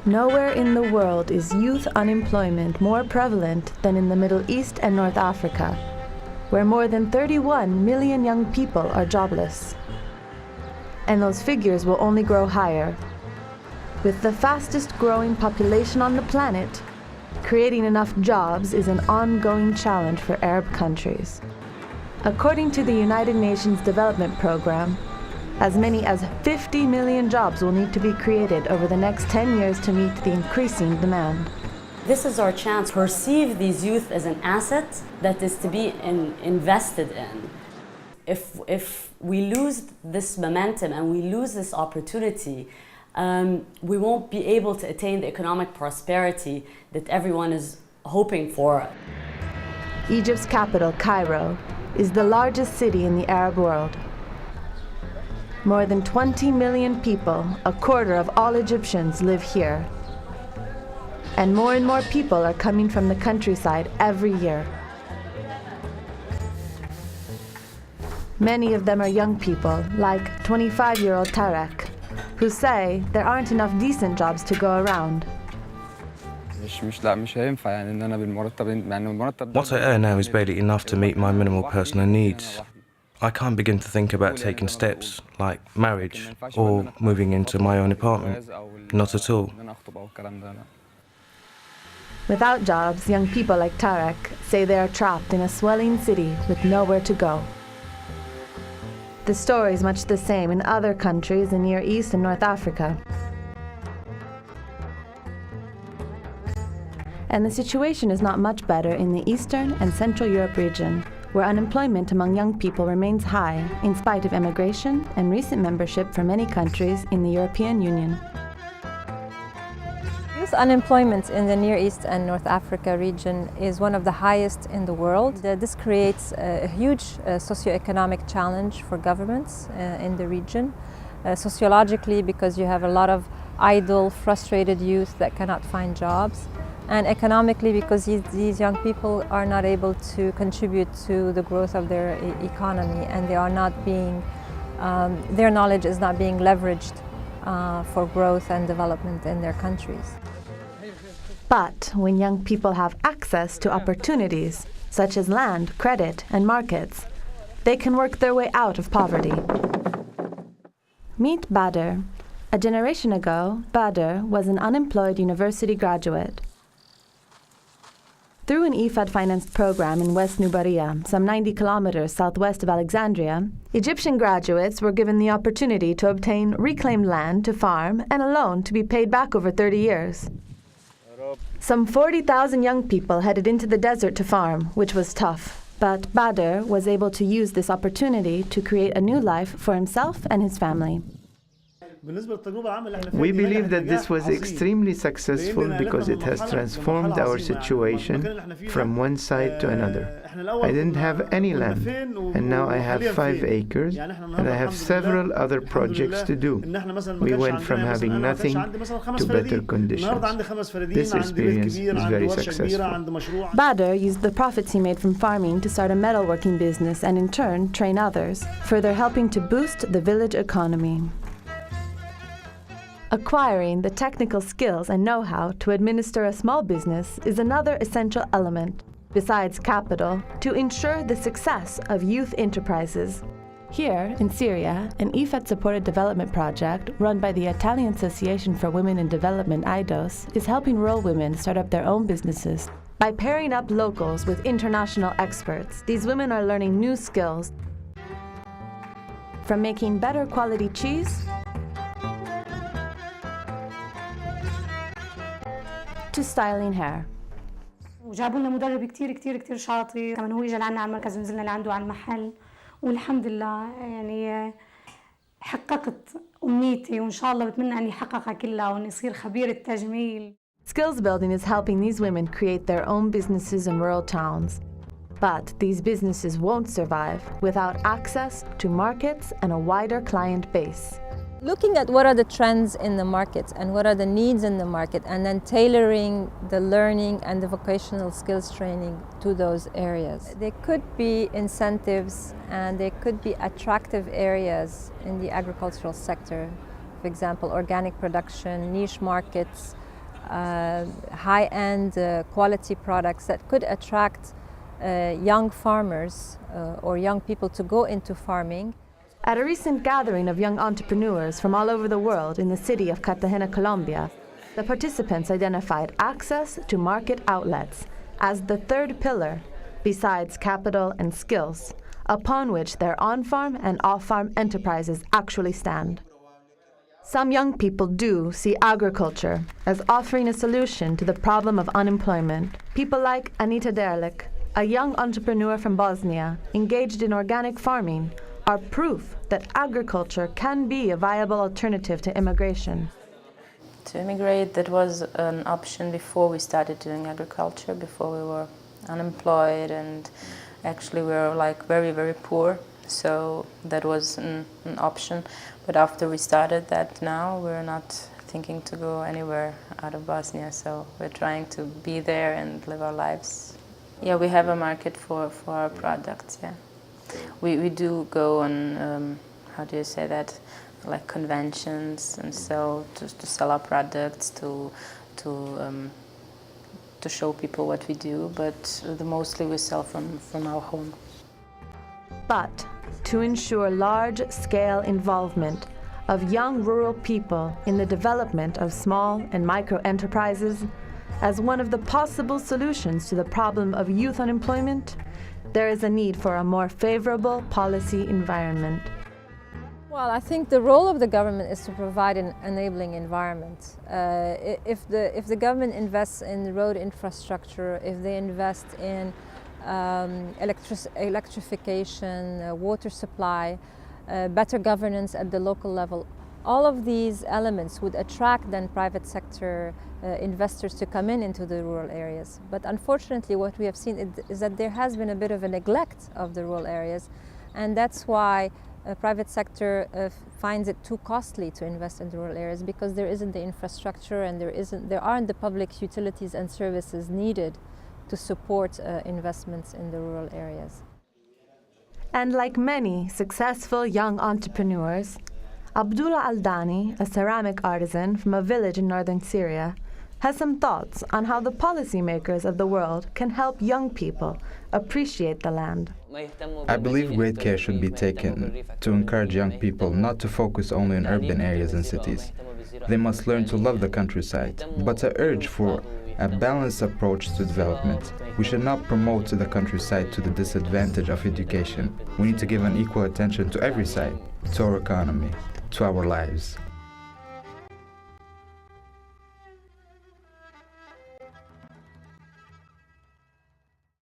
Nowhere in the world is youth unemployment more prevalent than in the Middle East and North Africa, where more than 31 million young people are jobless. And those figures will only grow higher. With the fastest growing population on the planet, creating enough jobs is an ongoing challenge for Arab countries. According to the United Nations Development Programme, as many as 50 million jobs will need to be created over the next 10 years to meet the increasing demand. This is our chance to perceive these youth as an asset that is to be invested in. If we lose this momentum and we lose this opportunity, we won't be able to attain the economic prosperity that everyone is hoping for. Egypt's capital, Cairo, is the largest city in the Arab world. More than 20 million people, a quarter of all Egyptians, live here. And more people are coming from the countryside every year. Many of them are young people, like 25-year-old Tarek, who say there aren't enough decent jobs to go around. What I earn now is barely enough to meet my minimal personal needs. I can't begin to think about taking steps like marriage or moving into my own apartment. Not at all. Without jobs, young people like Tarek say they are trapped in a swelling city with nowhere to go. The story is much the same in other countries in Near East and North Africa. And the situation is not much better in the Eastern and Central Europe region, where unemployment among young people remains high in spite of emigration and recent membership for many countries in the European Union. Youth unemployment in the Near East and North Africa region is one of the highest in the world. This creates a huge socioeconomic challenge for governments in the region. Sociologically, because you have a lot of idle, frustrated youth that cannot find jobs. And economically, because these young people are not able to contribute to the growth of their economy, and they are not being, their knowledge is not being leveraged for growth and development in their countries. But when young people have access to opportunities, such as land, credit, and markets, they can work their way out of poverty. Meet Badr. A generation ago, Badr was an unemployed university graduate. Through an IFAD-financed program in West Nubaria, some 90 kilometers southwest of Alexandria, Egyptian graduates were given the opportunity to obtain reclaimed land to farm and a loan to be paid back over 30 years. Some 40,000 young people headed into the desert to farm, which was tough. But Badr was able to use this opportunity to create a new life for himself and his family. We believe that this was extremely successful because it has transformed our situation from one side to another. I didn't have any land, and now I have 5 acres, and I have several other projects to do. We went from having nothing to better conditions. This experience is very successful. Badr used the profits he made from farming to start a metalworking business and in turn train others, further helping to boost the village economy. Acquiring the technical skills and know-how to administer a small business is another essential element, besides capital, to ensure the success of youth enterprises. Here, in Syria, an IFAD-supported development project run by the Italian Association for Women in Development, IDOS, is helping rural women start up their own businesses. By pairing up locals with international experts, these women are learning new skills, from making better quality cheese to styling hair. وجابوا لنا مدرب كتير شاطر، كمان هو اجى لعنا على المركز ونزلنا لعنده على المحل، والحمد لله يعني حققت أمنيتي، وإن شاء الله بتمنى أني أحققها كلها وإني أصير خبيرة تجميل. Skills building is helping these women create their own businesses in rural towns. But these businesses won't survive without access to markets and a wider client base. Looking at what are the trends in the market and what are the needs in the market, and then tailoring the learning and the vocational skills training to those areas. There could be incentives and there could be attractive areas in the agricultural sector. For example, organic production, niche markets, high-end quality products that could attract young farmers or young people to go into farming. At a recent gathering of young entrepreneurs from all over the world in the city of Cartagena, Colombia, the participants identified access to market outlets as the third pillar, besides capital and skills, upon which their on-farm and off-farm enterprises actually stand. Some young people do see agriculture as offering a solution to the problem of unemployment. People like Anita Derlick, a young entrepreneur from Bosnia engaged in organic farming, are proof that agriculture can be a viable alternative to immigration. To immigrate, that was an option before we started doing agriculture, before we were unemployed and actually we were like very, very poor. So that was an option. But after we started that now, we're not thinking to go anywhere out of Bosnia. So we're trying to be there and live our lives. Yeah, we have a market for our products, yeah. We do go on, how do you say that, like conventions, and so to sell our products, to show people what we do, but mostly we sell from our home. But to ensure large-scale involvement of young rural people in the development of small and micro enterprises, as one of the possible solutions to the problem of youth unemployment, there is a need for a more favorable policy environment. Well, I think the role of the government is to provide an enabling environment. If the government invests in road infrastructure, if they invest in electrification, water supply, better governance at the local level, all of these elements would attract then private sector investors to come into the rural areas. But unfortunately, what we have seen is that there has been a bit of a neglect of the rural areas, and that's why private sector finds it too costly to invest in the rural areas, because there isn't the infrastructure and there aren't the public utilities and services needed to support investments in the rural areas. And like many successful young entrepreneurs, Abdullah Aldani, a ceramic artisan from a village in northern Syria, has some thoughts on how the policymakers of the world can help young people appreciate the land. I believe great care should be taken to encourage young people not to focus only on urban areas and cities. They must learn to love the countryside, but to urge for a balanced approach to development. We should not promote the countryside to the disadvantage of education. We need to give an equal attention to every side, to our economy, to our lives.